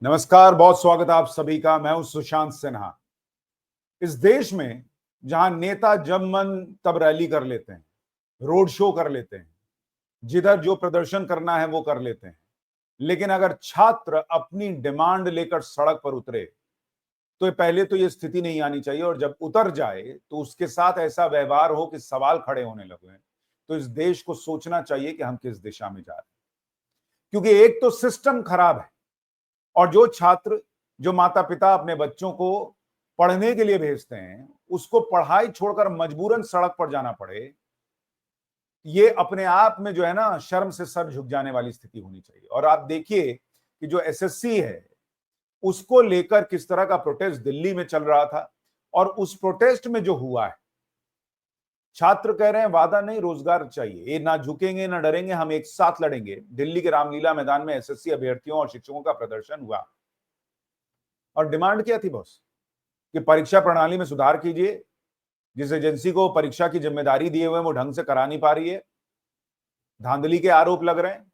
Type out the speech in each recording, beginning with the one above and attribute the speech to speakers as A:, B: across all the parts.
A: नमस्कार, बहुत स्वागत है आप सभी का। मैं हूं सुशांत सिन्हा। इस देश में जहां नेता जब मन तब रैली कर लेते हैं, रोड शो कर लेते हैं, जिधर जो प्रदर्शन करना है वो कर लेते हैं, लेकिन अगर छात्र अपनी डिमांड लेकर सड़क पर उतरे तो पहले तो ये स्थिति नहीं आनी चाहिए, और जब उतर जाए तो उसके साथ ऐसा व्यवहार हो कि सवाल खड़े होने लगे। तो इस देश को सोचना चाहिए कि हम किस दिशा में जा रहे हैं, क्योंकि एक तो सिस्टम खराब है, और जो छात्र, जो माता पिता अपने बच्चों को पढ़ने के लिए भेजते हैं, उसको पढ़ाई छोड़कर मजबूरन सड़क पर जाना पड़े, ये अपने आप में जो है ना, शर्म से सर झुक जाने वाली स्थिति होनी चाहिए। और आप देखिए कि जो एसएससी है, उसको लेकर किस तरह का प्रोटेस्ट दिल्ली में चल रहा था, और उस प्रोटेस्ट में जो हुआ है, छात्र कह रहे हैं वादा नहीं रोजगार चाहिए, ये ना झुकेंगे ना डरेंगे, हम एक साथ लड़ेंगे। दिल्ली के रामलीला मैदान में एसएससी अभ्यर्थियों और शिक्षकों का प्रदर्शन हुआ, और डिमांड क्या थी बॉस? कि परीक्षा प्रणाली में सुधार कीजिए। जिस एजेंसी को परीक्षा की जिम्मेदारी दिए हुए वो ढंग से करा नहीं पा रही है, धांधली के आरोप लग रहे हैं।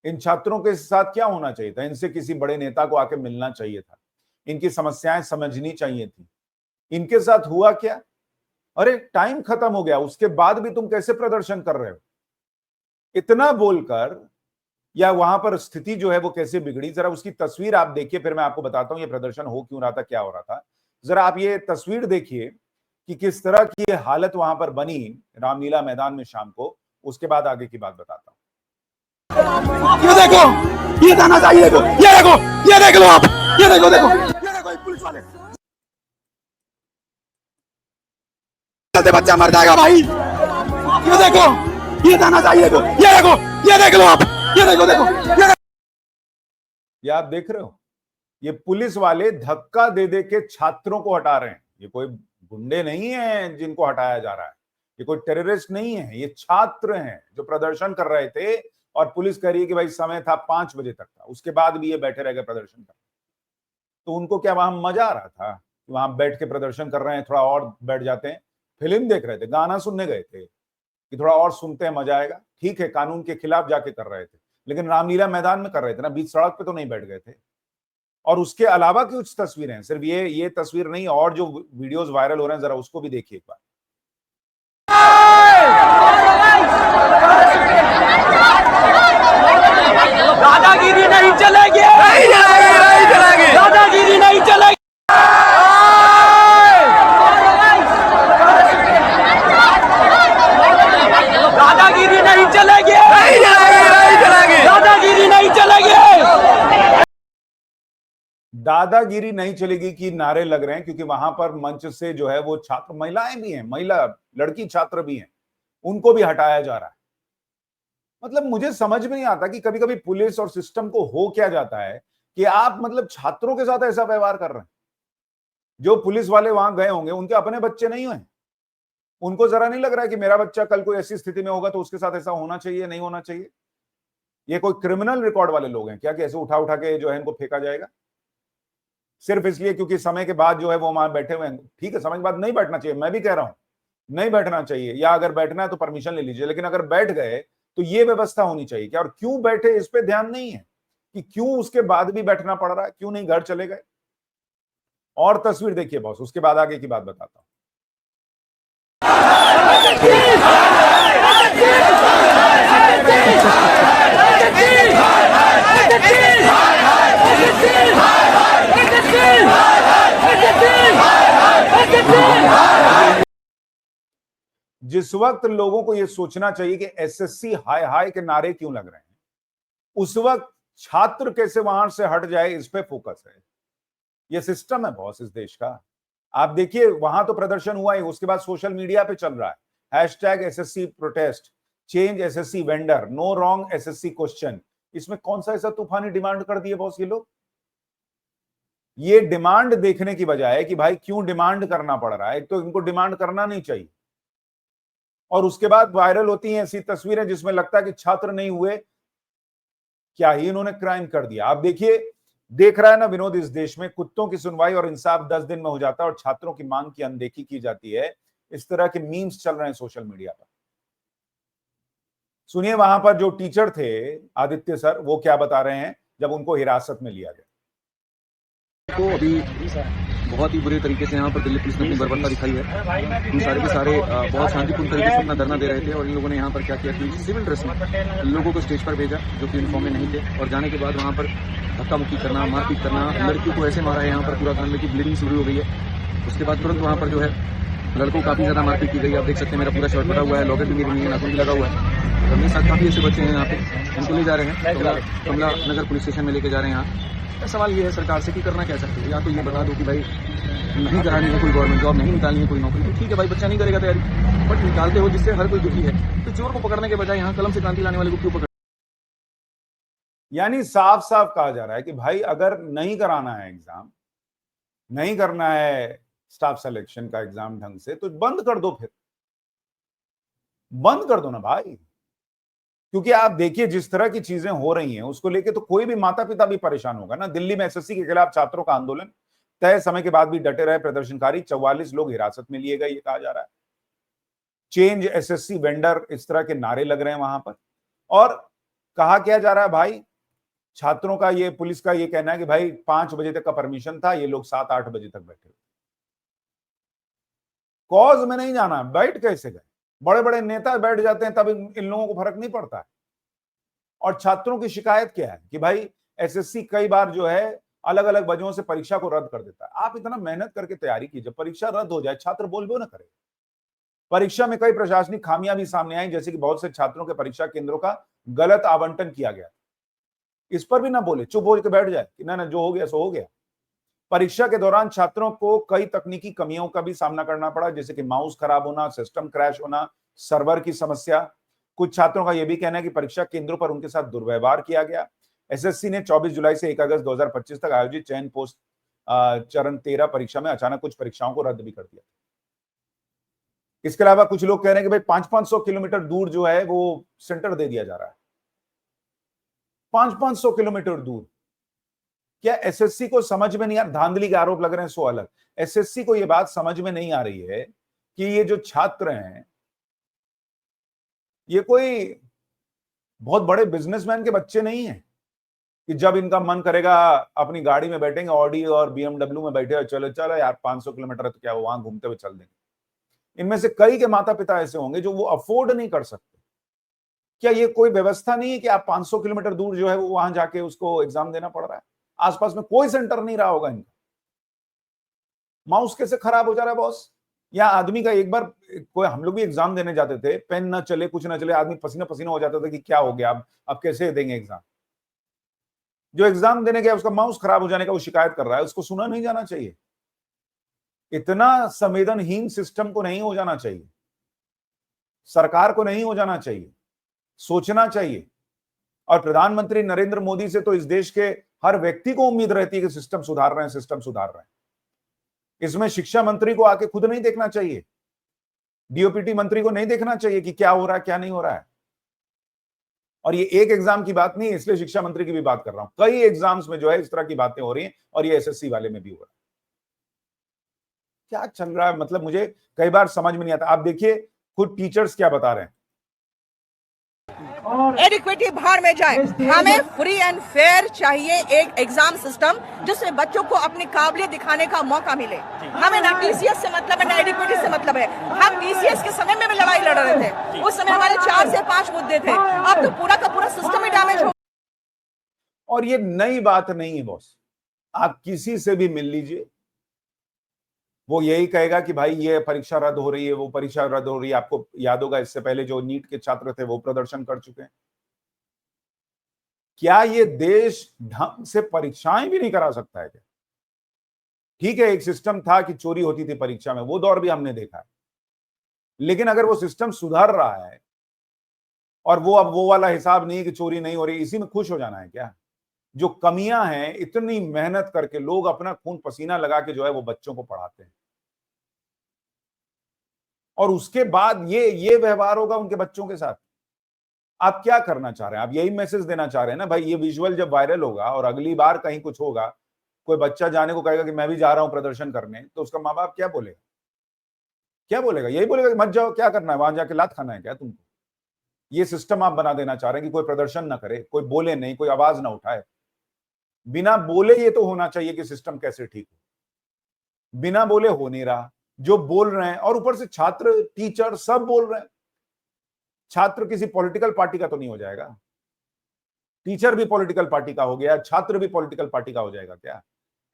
A: इन छात्रों के साथ क्या होना चाहिए था? इनसे किसी बड़े नेता को आके मिलना चाहिए था, इनकी समस्याएं समझनी चाहिए थी। इनके साथ हुआ क्या? अरे टाइम खत्म हो गया, उसके बाद भी तुम कैसे प्रदर्शन कर रहे हो? इतना बोलकर, या वहां पर स्थिति जो है वो कैसे बिगड़ी, जरा उसकी तस्वीर आप देखिए, फिर मैं आपको बताता हूं ये प्रदर्शन हो क्यों रहा था, क्या हो रहा था। जरा आप ये तस्वीर देखिए कि किस तरह की हालत वहां पर बनी रामलीला मैदान में शाम को। उसके बाद आगे की बात बताता हूं।
B: ये देखो, ये दाना चाहिए, देखो, ये देखो, ये देख लो आप, ये देखो, देखो, ये देखो, पुलिस वाले चलते बच्चा मर जाएगा भाई। ये देखो, ये दाना चाहिए, देखो, ये देखो, ये देख लो आप, ये देखो, देखो,
A: ये आप देख रहे हो, ये पुलिस वाले धक्का दे दे के छात्रों को हटा रहे हैं। ये कोई गुंडे नहीं है जिनको हटाया जा रहा है, ये कोई टेररिस्ट नहीं है, ये छात्र हैं जो प्रदर्शन कर रहे थे। और पुलिस कह रही है कि भाई समय था 5 बजे तक का, उसके बाद भी ये बैठे रह गए प्रदर्शन कर। तो उनको क्या वहां मजा आ रहा था कि वहां बैठ के प्रदर्शन कर रहे हैं, थोड़ा और बैठ जाते हैं, फिल्म देख रहे थे, गाना सुनने गए थे कि थोड़ा और सुनते हैं, मजा आएगा। ठीक है, कानून के खिलाफ जाके कर रहे थे, लेकिन रामलीला मैदान में कर रहे थे ना, बीच सड़क पे तो नहीं बैठ गए थे। और उसके अलावा कुछ तस्वीरें हैं, सिर्फ ये तस्वीर नहीं, और जो वीडियोस वायरल हो रहे हैं जरा उसको भी देखिए एक बार।
B: दादागिरी नहीं चलेगी, नहीं चलेगी, नहीं चलेगी, दादागिरी नहीं चलेगी। दादागिरी नहीं चलेगी, नहीं चलेगी, नहीं चलेगी, दादागिरी नहीं चलेगी।
A: दादागिरी नहीं चलेगी की नारे लग रहे हैं, क्योंकि वहां पर मंच से जो है वो छात्र, महिलाएं भी हैं, महिला लड़की छात्र भी हैं, उनको भी हटाया जा रहा है। मतलब मुझे समझ में नहीं आता कि कभी कभी पुलिस और सिस्टम को हो क्या जाता है कि आप मतलब छात्रों के साथ ऐसा व्यवहार कर रहे हैं। जो पुलिस वाले वहां गए होंगे उनके अपने बच्चे नहीं हुए, उनको जरा नहीं लग रहा है कि मेरा बच्चा कल कोई ऐसी स्थिति में होगा तो उसके साथ ऐसा होना चाहिए, नहीं होना चाहिए? ये कोई क्रिमिनल रिकॉर्ड वाले लोग हैं क्या कि ऐसे उठा उठा के जो है इनको फेंका जाएगा सिर्फ इसलिए क्योंकि समय के बाद जो है वो वहां बैठे हुए हैं? ठीक है, समय के बाद नहीं बैठना चाहिए, मैं भी कह रहा हूं नहीं बैठना चाहिए, या अगर बैठना है तो परमिशन ले लीजिए, लेकिन अगर बैठ गए तो ये व्यवस्था होनी चाहिए क्या? और क्यों बैठे इस पे ध्यान नहीं है कि क्यों उसके बाद भी बैठना पड़ रहा है, क्यों नहीं घर चले गए? और तस्वीर देखिए बॉस, उसके बाद आगे की बात बताता हूं। जिस वक्त लोगों को यह सोचना चाहिए कि एसएससी हाय हाय के नारे क्यों लग रहे हैं, उस वक्त छात्र कैसे वहां से हट जाए, इस पे फोकस है। यह सिस्टम है बॉस इस देश का। आप देखिए वहां तो प्रदर्शन हुआ ही, उसके बाद सोशल मीडिया पे चल रहा है hashtag SSC protest, change SSC vendor, no wrong SSC question. इसमें कौन सा ऐसा तूफानी डिमांड कर दिए बॉस ये लोग? ये डिमांड देखने की बजाय कि भाई क्यों डिमांड करना पड़ रहा है, एक तो इनको डिमांड करना नहीं चाहिए, और उसके बाद वायरल होती हैं ऐसी तस्वीरें जिसमें लगता है कि छात्र नहीं हुए, क्या ही इन्होंने क्राइम कर दिया। आप देखिए, देख रहा है ना विनोद, इस देश में कुत्तों की सुनवाई और इंसाफ 10 दिन में हो जाता है और छात्रों की मांग की अनदेखी की जाती है। इस तरह के मीम्स चल रहे हैं सोशल मीडिया पर। सुनिए वहां पर जो टीचर थे आदित्य सर, वो क्या बता रहे हैं जब उनको हिरासत में लिया गया।
C: को अभी बहुत ही बुरे तरीके से यहाँ पर दिल्ली पुलिस ने अपनी बर्बरता दिखाई है। हम सारे के सारे बहुत शांतिपूर्ण तरीके से अपना धरना दे रहे थे और इन लोगों ने यहाँ पर क्या किया कि सिविल ड्रेस में लोगों को स्टेज पर भेजा जो कि यूनिफॉर्म में नहीं थे, और जाने के बाद वहाँ पर धक्का मुक्की करना, मारपीट करना, लड़कियों को ऐसे मारा है यहाँ पर पूरा कांड की ब्लीडिंग शुरू हो गई है। उसके बाद तुरंत वहाँ पर जो है लड़कों को काफी ज्यादा मारपीट की गई। आप देख सकते हैं मेरा पूरा शर्ट बना हुआ है, लॉकेट भी मेरी नहीं है, नाखून भी लगा हुआ है। और मेरे साथ काफी ऐसे बच्चे हैं यहाँ पे, उनको ले जा रहे हैं कमला नगर पुलिस स्टेशन में लेके जा रहे हैं यहाँ। सवाल ये है सरकार से कि करना क्या सकते हैं, या तो ये बता दो कि भाई नहीं करानी है कोई गवर्नमेंट जॉब, नहीं निकालनी है कोई नौकरी, तो ठीक है भाई, बच्चा नहीं करेगा तैयारी, बट निकालते हो जिससे हर कोई दुखी है। तो चोर को पकड़ने के बजाय यहाँ कलम से क्रांति लाने वाले को क्यों पकड़।
A: यानी साफ साफ कहा जा रहा है कि भाई अगर नहीं कराना है एग्जाम, नहीं करना है स्टाफ सिलेक्शन का एग्जाम ढंग से, तो बंद कर दो, फिर बंद कर दो ना भाई। क्योंकि आप देखिए जिस तरह की चीजें हो रही हैं उसको लेके तो कोई भी माता पिता भी परेशान होगा ना। दिल्ली में एसएससी के खिलाफ छात्रों का आंदोलन, तय समय के बाद भी डटे रहे प्रदर्शनकारी, 44 लोग हिरासत में लिए गए, ये कहा जा रहा है। चेंज एसएससी वेंडर, इस तरह के नारे लग रहे हैं वहां पर। और कहा क्या जा रहा है भाई, छात्रों का ये, पुलिस का ये कहना है कि भाई 5 बजे तक का परमिशन था, ये लोग 7-8 बजे तक बैठे। कॉज में नहीं जाना, बैठ कैसे गए? बड़े बड़े नेता बैठ जाते हैं तब इन लोगों को फर्क नहीं पड़ता है। और छात्रों की शिकायत क्या है कि भाई एसएससी कई बार जो है अलग अलग वजहों से परीक्षा को रद्द कर देता है। आप इतना मेहनत करके तैयारी कीजिए, परीक्षा रद्द हो जाए, छात्र बोल भी ना करे। परीक्षा में कई प्रशासनिक खामियां भी सामने आई, जैसे कि बहुत से छात्रों के परीक्षा केंद्रों का गलत आवंटन किया गया, इस पर भी ना बोले, चुप हो के बैठ जाए कि ना जो हो गया सो हो गया। परीक्षा के दौरान छात्रों को कई तकनीकी कमियों का भी सामना करना पड़ा, जैसे कि माउस खराब होना, सिस्टम क्रैश होना, सर्वर की समस्या। कुछ छात्रों का यह भी कहना है कि परीक्षा केंद्रों पर उनके साथ दुर्व्यवहार किया गया। एसएससी ने 24 जुलाई से 1 अगस्त 2025 तक आयोजित चयन पोस्ट चरण 13 परीक्षा में अचानक कुछ परीक्षाओं को रद्द भी कर दिया। इसके अलावा कुछ लोग कह रहे हैं कि भाई 500-500 किलोमीटर दूर जो है वो सेंटर दे दिया जा रहा है। 500-500 किलोमीटर दूर। क्या एसएससी को समझ में नहीं आ, धांधली के आरोप लग रहे हैं सो अलग, एसएससी को यह बात समझ में नहीं आ रही है कि ये जो छात्र हैं ये कोई बहुत बड़े बिजनेसमैन के बच्चे नहीं हैं कि जब इनका मन करेगा अपनी गाड़ी में बैठेंगे, ऑडी और बीएमडब्ल्यू में बैठे, चलो चलो यार 500 किलोमीटर है तो क्या, वो वहां घूमते हुए चल देंगे। इनमें से कई के माता पिता ऐसे होंगे जो वो अफोर्ड नहीं कर सकते। क्या ये कोई व्यवस्था नहीं है कि आप 500 किलोमीटर दूर जो है वो वहां जाके उसको एग्जाम देना पड़ रहा है? आसपास में कोई सेंटर नहीं रहा होगा इनका। माउस कैसे खराब हो जा रहा है बॉस? या आदमी का एक बार, कोई, हम लोग भी एग्जाम देने जाते थे, पेन ना चले कुछ ना चले, आदमी पसीना पसीना हो जाता था कि क्या हो गया, अब कैसे देंगे एग्जाम। जो एग्जाम देने गया उसका माउस खराब हो जाने का वो शिकायत कर रहा है, उसको सुना नहीं जाना चाहिए? इतना संवेदनहीन सिस्टम को नहीं हो जाना चाहिए, सरकार को नहीं हो जाना चाहिए, सोचना चाहिए। और प्रधानमंत्री नरेंद्र मोदी से तो इस देश के हर व्यक्ति को उम्मीद रहती है कि सिस्टम सुधार रहे हैं, सिस्टम सुधार रहे हैं। इसमें शिक्षा मंत्री को आके खुद नहीं देखना चाहिए, डीओपीटी मंत्री को नहीं देखना चाहिए कि क्या हो रहा है क्या नहीं हो रहा है। और ये एक एग्जाम की बात नहीं है, इसलिए शिक्षा मंत्री की भी बात कर रहा हूं। कई एग्जाम्स में जो है इस तरह की बातें हो रही हैं और ये एसएससी वाले में भी हो रहा है। क्या चल रहा है, मतलब मुझे कई बार समझ में नहीं आता। आप देखिए खुद टीचर्स क्या बता रहे हैं।
D: एडिक्विटी भाड़ में जाए, हमें फ्री एंड फेयर चाहिए एक एग्जाम सिस्टम जिससे बच्चों को अपनी काबिलियत दिखाने का मौका मिले। हमें ना टीसीएस से मतलब है ना एडिक्विटी से मतलब है। हम टीसीएस के समय में भी लड़ाई लड़ रहे थे, उस समय हमारे 4 से 5 मुद्दे थे, अब तो पूरा का पूरा सिस्टम ही डैमेज हो।
A: और ये नई बात नहीं है बॉस, आप किसी से भी मिल लीजिए, वो यही कहेगा कि भाई ये परीक्षा रद्द हो रही है, वो परीक्षा रद्द हो रही है। आपको याद होगा इससे पहले जो नीट के छात्र थे वो प्रदर्शन कर चुके हैं। क्या ये देश ढंग से परीक्षाएं भी नहीं करा सकता है क्या? ठीक है, एक सिस्टम था कि चोरी होती थी परीक्षा में, वो दौर भी हमने देखा है, लेकिन अगर वो सिस्टम सुधर रहा है और वो अब वो वाला हिसाब नहीं कि चोरी नहीं हो रही, इसी में खुश हो जाना है क्या? जो कमियां हैं, इतनी मेहनत करके लोग अपना खून पसीना लगा के जो है वो बच्चों को पढ़ाते हैं, और उसके बाद ये व्यवहार होगा उनके बच्चों के साथ। आप क्या करना चाह रहे हैं? आप यही मैसेज देना चाह रहे हैं ना भाई, ये विजुअल जब वायरल होगा और अगली बार कहीं कुछ होगा, कोई बच्चा जाने को कहेगा कि मैं भी जा रहा हूं प्रदर्शन करने, तो उसका माँ बाप क्या बोलेगा? क्या बोलेगा? यही बोलेगा कि मत जाओ, क्या करना है वहां जाके, लात खाना है क्या तुमको? ये सिस्टम आप बना देना चाह रहे हैं कि कोई प्रदर्शन ना करे, कोई बोले नहीं, कोई आवाज ना उठाए। बिना बोले ये तो होना चाहिए कि सिस्टम कैसे ठीक हो, बिना बोले हो नहीं रहा। जो बोल रहे हैं, और ऊपर से छात्र, टीचर सब बोल रहे हैं। छात्र किसी पॉलिटिकल पार्टी का तो नहीं हो जाएगा, टीचर भी पॉलिटिकल पार्टी का हो गया, छात्र भी पॉलिटिकल पार्टी का हो जाएगा क्या?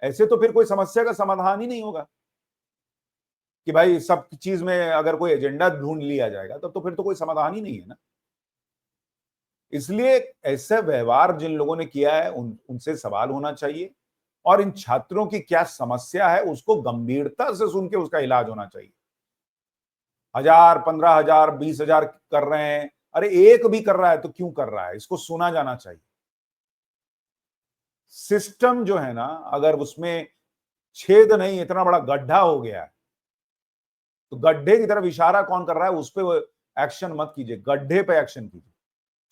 A: ऐसे तो फिर कोई समस्या का समाधान ही नहीं होगा कि भाई सब चीज में अगर कोई एजेंडा ढूंढ लिया जाएगा तब तो फिर तो कोई समाधान ही नहीं है ना। इसलिए ऐसे व्यवहार जिन लोगों ने किया है उनसे सवाल होना चाहिए, और इन छात्रों की क्या समस्या है उसको गंभीरता से सुन के उसका इलाज होना चाहिए। 1000, 15,000, 20,000 कर रहे हैं, अरे एक भी कर रहा है तो क्यों कर रहा है, इसको सुना जाना चाहिए। सिस्टम जो है ना, अगर उसमें छेद नहीं, इतना बड़ा गड्ढा हो गया है, तो गड्ढे की तरफ इशारा कौन कर रहा है उस पर एक्शन मत कीजिए, गड्ढे पे एक्शन कीजिए।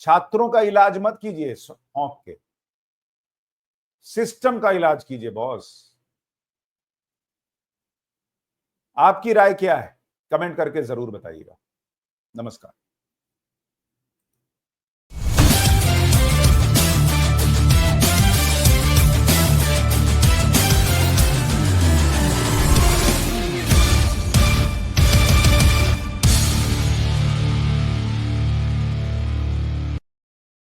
A: छात्रों का इलाज मत कीजिए हौंक के, सिस्टम का इलाज कीजिए बॉस। आपकी राय क्या है? कमेंट करके जरूर बताइएगा। नमस्कार।